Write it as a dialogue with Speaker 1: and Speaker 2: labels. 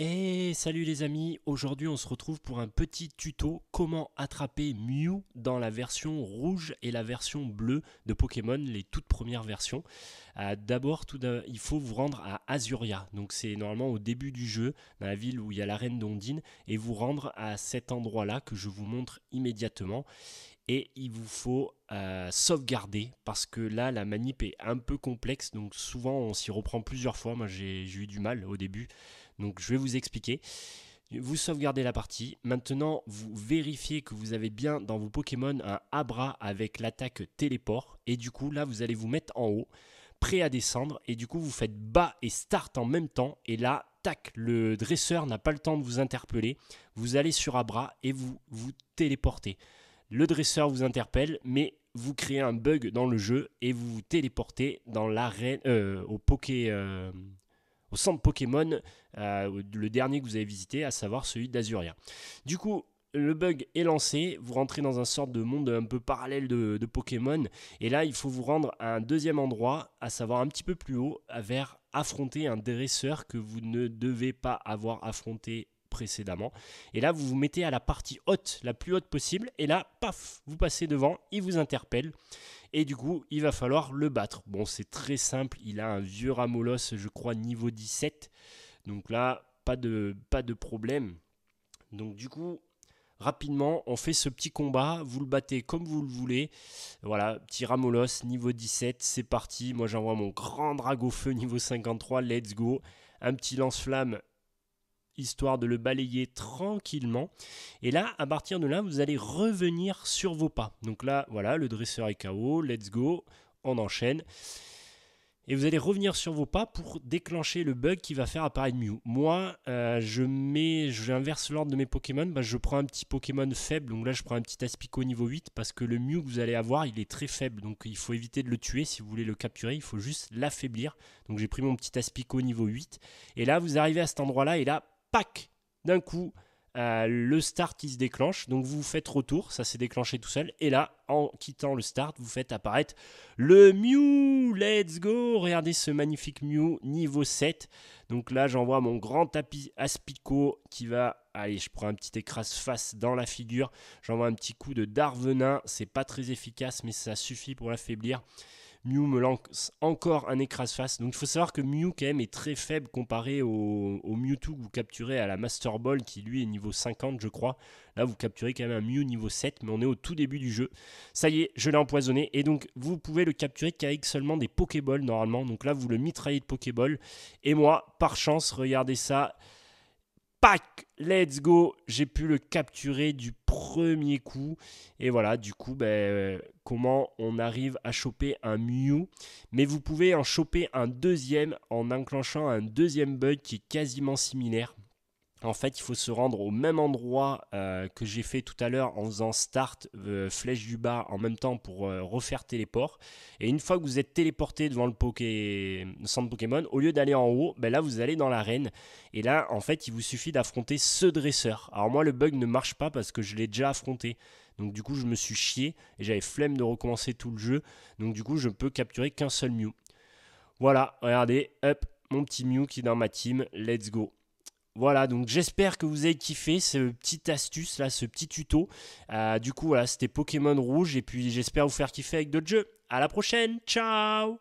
Speaker 1: Et salut les amis, aujourd'hui on se retrouve pour un petit tuto comment attraper Mew dans la version rouge et la version bleue de Pokémon, les toutes premières versions. D'abord, il faut vous rendre à Azuria, donc c'est normalement au début du jeu, dans la ville où il y a la reine d'Ondine, et vous rendre à cet endroit-là que je vous montre immédiatement. Et il vous faut sauvegarder parce que là la manip est un peu complexe, donc souvent on s'y reprend plusieurs fois. Moi j'ai eu du mal au début, donc je vais vous expliquer. Vous sauvegardez la partie. Maintenant, vous vérifiez que vous avez bien dans vos Pokémon un Abra avec l'attaque téléport. Et du coup, là, vous allez vous mettre en haut, prêt à descendre. Et du coup, vous faites bas et start en même temps. Et là, tac, le dresseur n'a pas le temps de vous interpeller. Vous allez sur Abra et vous vous téléportez. Le dresseur vous interpelle, mais vous créez un bug dans le jeu et vous vous téléportez dans l'arène, au centre Pokémon, le dernier que vous avez visité, à savoir celui d'Azuria. Du coup, le bug est lancé, vous rentrez dans un sorte de monde un peu parallèle de Pokémon, et là il faut vous rendre à un deuxième endroit, à savoir un petit peu plus haut, vers affronter un dresseur que vous ne devez pas avoir affronté précédemment. Et là vous vous mettez à la partie haute, la plus haute possible, et là, paf, vous passez devant, il vous interpelle. Et du coup, il va falloir le battre. Bon, c'est très simple. Il a un vieux Ramolos, je crois, niveau 17. Donc là, pas de problème. Donc du coup, rapidement, on fait ce petit combat. Vous le battez comme vous le voulez. Voilà, petit Ramolos, niveau 17. C'est parti. Moi, j'envoie mon grand Dragofeu, niveau 53. Let's go. Un petit lance-flamme, histoire de le balayer tranquillement. Et là, à partir de là, vous allez revenir sur vos pas. Donc là, voilà, le dresseur est KO, let's go, on enchaîne. Et vous allez revenir sur vos pas pour déclencher le bug qui va faire apparaître Mew. Moi, j'inverse l'ordre de mes Pokémon. Je prends un petit Pokémon faible. Donc là, je prends un petit Aspico niveau 8 parce que le Mew que vous allez avoir, il est très faible. Donc il faut éviter de le tuer. Si vous voulez le capturer, il faut juste l'affaiblir. Donc j'ai pris mon petit Aspico niveau 8. Et là, vous arrivez à cet endroit-là et là, pac, d'un coup, le start qui se déclenche. Donc vous faites retour, ça s'est déclenché tout seul. Et là, en quittant le start, vous faites apparaître le Mew. Let's go. Regardez ce magnifique Mew niveau 7. Donc là, j'envoie mon grand tapis Aspico qui va... Allez, je prends un petit écrase-face dans la figure. J'envoie un petit coup de Darvenin. C'est pas très efficace, mais ça suffit pour l'affaiblir. Mew me lance encore un écrase-face. Donc il faut savoir que Mew quand même est très faible comparé au Mewtwo que vous capturez à la Master Ball qui lui est niveau 50 je crois. Là vous capturez quand même un Mew niveau 7 mais on est au tout début du jeu. Ça y est, je l'ai empoisonné et donc vous pouvez le capturer qu'avec seulement des Pokéballs normalement. Donc là vous le mitraillez de Pokéballs. Et moi, par chance, regardez ça. Pac, let's go, j'ai pu le capturer du premier coup. Et voilà, du coup, comment on arrive à choper un Mew. Mais vous pouvez en choper un deuxième en enclenchant un deuxième bug qui est quasiment similaire. En fait, il faut se rendre au même endroit que j'ai fait tout à l'heure en faisant start, flèche du bas en même temps pour refaire téléport. Et une fois que vous êtes téléporté devant le centre Pokémon, au lieu d'aller en haut, là vous allez dans l'arène. Et là, en fait, il vous suffit d'affronter ce dresseur. Alors moi, le bug ne marche pas parce que je l'ai déjà affronté. Donc du coup, je me suis chié et j'avais flemme de recommencer tout le jeu. Donc du coup, je ne peux capturer qu'un seul Mew. Voilà, regardez, hop, mon petit Mew qui est dans ma team. Let's go. Voilà, donc j'espère que vous avez kiffé ce petit astuce là, ce petit tuto. Du coup, voilà, c'était Pokémon Rouge et puis j'espère vous faire kiffer avec d'autres jeux. À la prochaine, ciao!